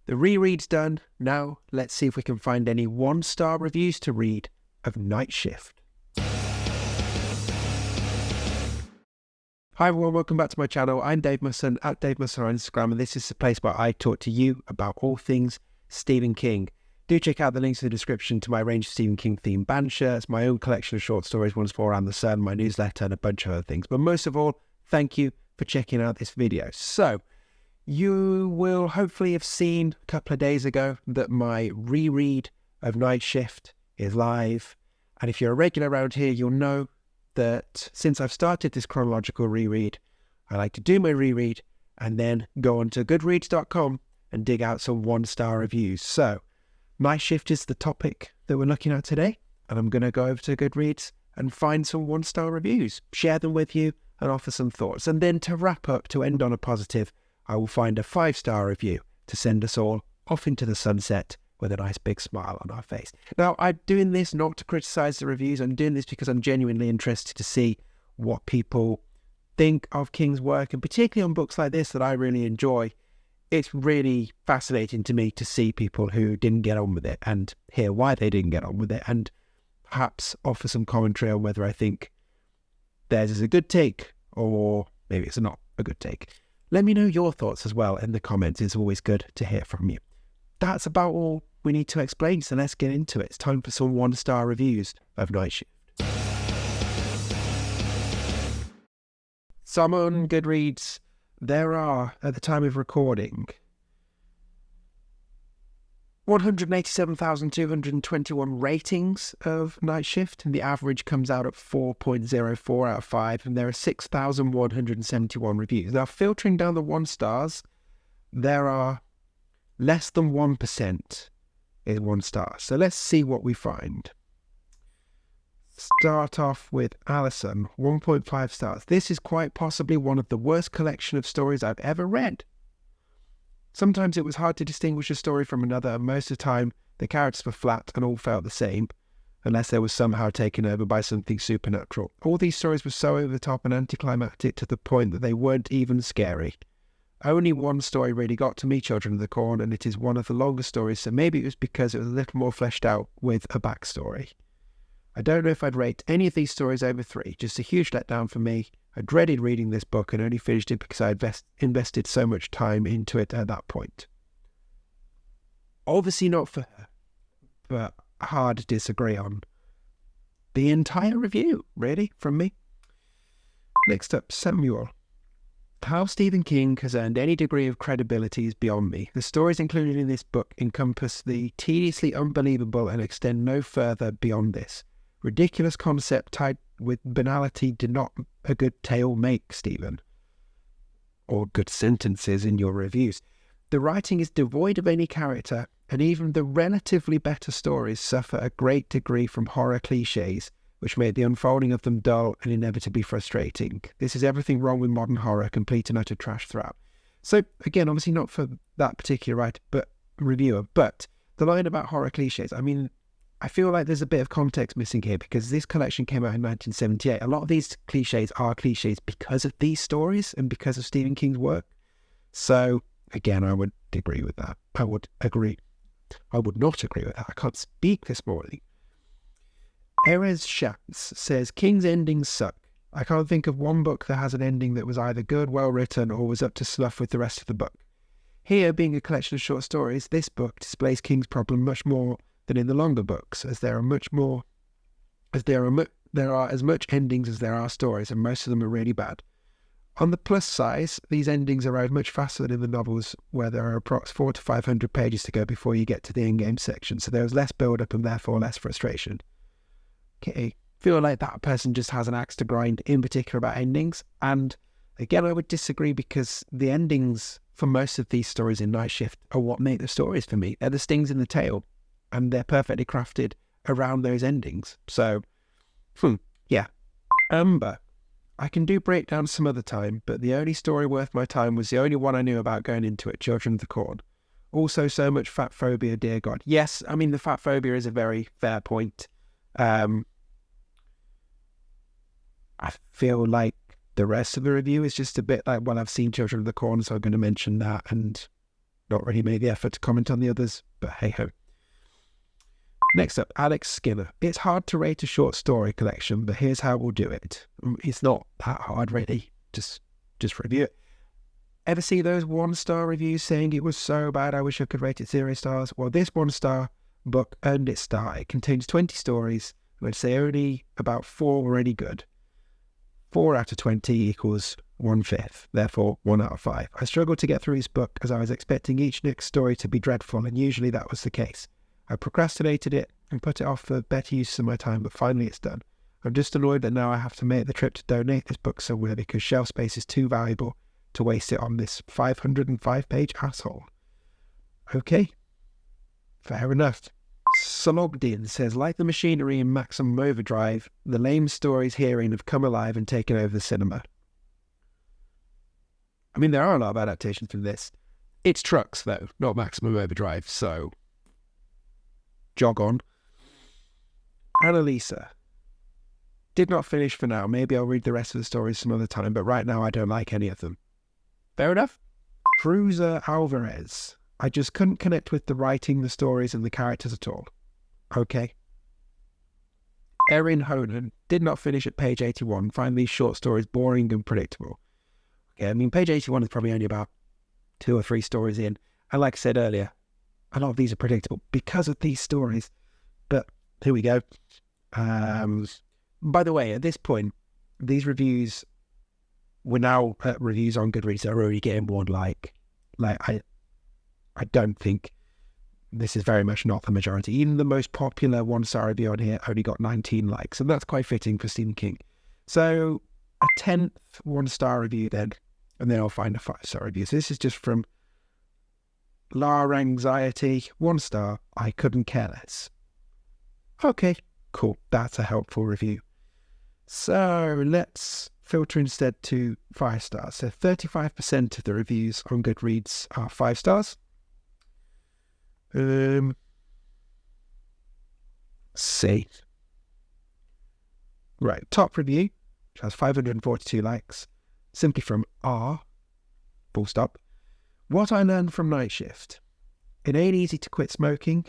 The reread's done. Now let's see if we can find any one-star reviews to read of Night Shift. Hi everyone, welcome back to my channel. I'm Dave Musson, at Dave Musson on Instagram, and this is the place where I talk to you about all things Stephen King. Do check out the links in the description to my range of Stephen King themed band shirts, my own collection of short stories, Ones for Around the Sun, my newsletter, and a bunch of other things. But most of all, thank you for checking out this video. So, you will hopefully have seen a couple of days ago that my reread of Night Shift is live. And if you're a regular around here, you'll know that since I've started this chronological reread, I like to do my reread and then go on to Goodreads.com and dig out some one-star reviews. So, Night Shift is the topic that we're looking at today, and I'm going to go over to Goodreads and find some one-star reviews, share them with you, and offer some thoughts. And then to wrap up, to end on a positive, I will find a 5-star review to send us all off into the sunset with a nice big smile on our face. Now, I'm doing this not to criticize the reviews. I'm doing this because I'm genuinely interested to see what people think of King's work, and particularly on books like this that I really enjoy. It's really fascinating to me to see people who didn't get on with it and hear why they didn't get on with it, and perhaps offer some commentary on whether I think theirs is a good take or maybe it's not a good take. Let me know your thoughts as well in the comments. It's always good to hear from you. That's about all we need to explain, so let's get into it. It's time for some one-star reviews of Night Shift. So I'm on Goodreads. There are, at the time of recording, 187,221 ratings of Night Shift, and the average comes out at 4.04 out of 5, and there are 6,171 reviews. Now, filtering down the 1 stars, there are less than 1% is 1 star. So let's see what we find. Start off with Alison, 1.5 stars. This is quite possibly one of the worst collection of stories I've ever read. Sometimes it was hard to distinguish a story from another, and most of the time the characters were flat and all felt the same, unless they were somehow taken over by something supernatural. All these stories were so over the top and anticlimactic to the point that they weren't even scary. Only one story really got to me, Children of the Corn, and it is one of the longest stories, so maybe it was because it was a little more fleshed out with a backstory. I don't know if I'd rate any of these stories over 3, just a huge letdown for me. I dreaded reading this book and only finished it because I had invested so much time into it at that point. Obviously not for her, but hard to disagree on the entire review, really, from me. Next up, Samuel. How Stephen King has earned any degree of credibility is beyond me. The stories included in this book encompass the tediously unbelievable and extend no further beyond this. Ridiculous concept tied with banality did not a good tale make, Stephen. Or good sentences in your reviews. The writing is devoid of any character, and even the relatively better stories suffer a great degree from horror cliches, which made the unfolding of them dull and inevitably frustrating. This is everything wrong with modern horror, complete and utter trash throughout. So, again, obviously not for that particular writer, but reviewer, but the line about horror cliches, I mean, I feel like there's a bit of context missing here because this collection came out in 1978. A lot of these cliches are cliches because of these stories and because of Stephen King's work. So, again, I would agree with that. I would not agree with that. I can't speak this morning. Erez Shams says, King's endings suck. I can't think of one book that has an ending that was either good, well written, or was up to snuff with the rest of the book. Here, being a collection of short stories, this book displays King's problem much more than in the longer books, as there are as much endings as there are stories, and most of them are really bad. On the plus side, these endings arrive much faster than in the novels, where there are approx 400 to 500 pages to go before you get to the endgame section, so there is less build-up and therefore less frustration. Okay, feel like that person just has an axe to grind, in particular about endings, and again, I would disagree because the endings for most of these stories in Night Shift are what make the stories for me. They're the stings in the tail, and they're perfectly crafted around those endings. So, yeah. Amber. I can do breakdowns some other time, but the only story worth my time was the only one I knew about going into it, Children of the Corn. Also, so much fat phobia, dear God. Yes, I mean, the fat phobia is a very fair point. I feel like the rest of the review is just a bit like, well, I've seen Children of the Corn, so I'm going to mention that, and Not really made the effort to comment on the others, but hey-ho. Next up, Alex Skinner. It's hard to rate a short story collection, but here's how we'll do it. It's not that hard, really. Just review it. Ever see those 1-star reviews saying it was so bad I wish I could rate it 0 stars? Well, this 1-star book earned its star. It contains 20 stories. I would say only about 4 were any good. 4 out of 20 equals 1/5, therefore 1 out of 5. I struggled to get through this book as I was expecting each next story to be dreadful, and usually that was the case. I procrastinated it and put it off for better use of my time, but finally it's done. I'm just annoyed that now I have to make the trip to donate this book somewhere because shelf space is too valuable to waste it on this 505-page asshole. Okay, fair enough. Sologdin says, like the machinery in Maximum Overdrive, the lame stories herein have come alive and taken over the cinema. I mean, there are a lot of adaptations from this. It's Trucks, though, not Maximum Overdrive, so jog on. Annalisa. Did not finish for now. Maybe I'll read the rest of the stories some other time, but right now I don't like any of them. Fair enough. Cruiser Alvarez. I just couldn't connect with the writing, the stories, and the characters at all. Okay. Erin Honan. Did not finish at page 81. Find these short stories boring and predictable. Okay, I mean, page 81 is probably only about 2 or 3 stories in. And like I said earlier, a lot of these are predictable because of these stories. But here we go. By the way, at this point, these reviews, we're now at reviews on Goodreads are already getting one like I don't think this is very much not the majority. Even the most popular 1-star review on here only got 19 likes, and that's quite fitting for Stephen King. So a 10th 1-star review then, and then I'll find a 5-star review. So this is just from La Anxiety, 1 star, I couldn't care less. Okay, cool, that's a helpful review. So let's filter instead to 5 stars. So 35% of the reviews on Goodreads are 5 stars. See. Right, top review, which has 542 likes, simply from R, full stop. What I learned from Night Shift. It ain't easy to quit smoking,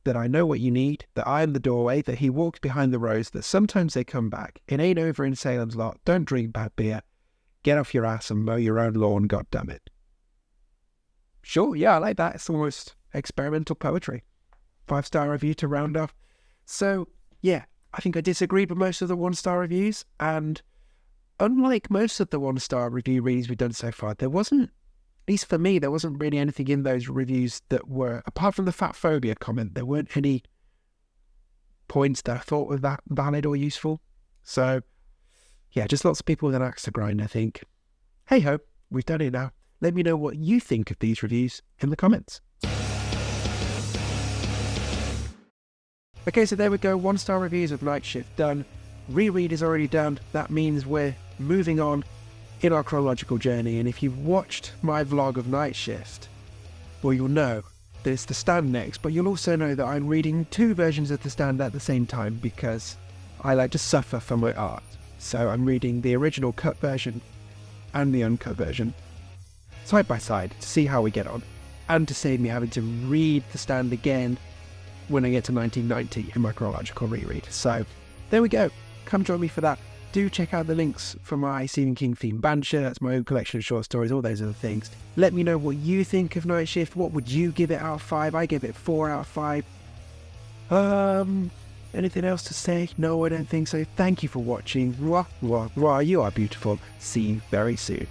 that I know what you need, that I am the doorway, that he walks behind the rows, that sometimes they come back. It ain't over in Salem's Lot, don't drink bad beer. Get off your ass and mow your own lawn, goddammit. Sure, yeah, I like that. It's almost experimental poetry. 5-star review to round off. So, yeah, I think I disagreed with most of the 1-star reviews, and unlike most of the 1-star review reads we've done so far, there wasn't, at least for me, there wasn't really anything in those reviews that were, apart from the fat phobia comment, there weren't any points that I thought were that valid or useful. So, yeah, just lots of people with an axe to grind, I think. Hey-ho, we've done it now. Let me know what you think of these reviews in the comments. Okay, so there we go, 1-star reviews of Night Shift done. Reread is already done. That means we're moving on in our chronological journey. And if you've watched my vlog of Night Shift, well, you'll know that it's The Stand next, but you'll also know that I'm reading 2 versions of The Stand at the same time because I like to suffer for my art. So I'm reading the original cut version and the uncut version side by side to see how we get on, and to save me having to read The Stand again when I get to 1990 in my chronological reread. So there we go. Come join me for that. Do check out the links for my Stephen King themed band shirts, my own collection of short stories, all those other things. Let me know what you think of Night Shift. What would you give it out of 5? I gave it 4 out of 5. Anything else to say? No, I don't think so. Thank you for watching. You are beautiful. See you very soon.